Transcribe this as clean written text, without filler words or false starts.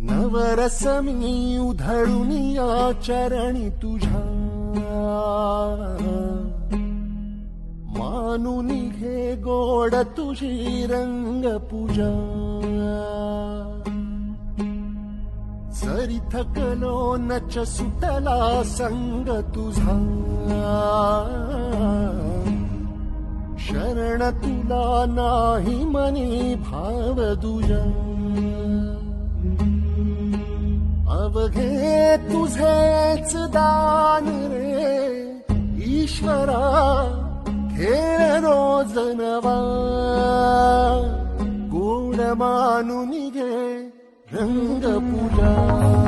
नवरस मी उधळून या चरणी तुझ्या, मानून घे गोड तुझी रंग पूजा. जरी थकलो नच सुटला संग तुझा, शरण तुला नाही मनी भाव दुजा. अवघे तुझेच दान रे ईश्वरा, खेळ रोज नवा. गोड मानून घे रंग पूजा.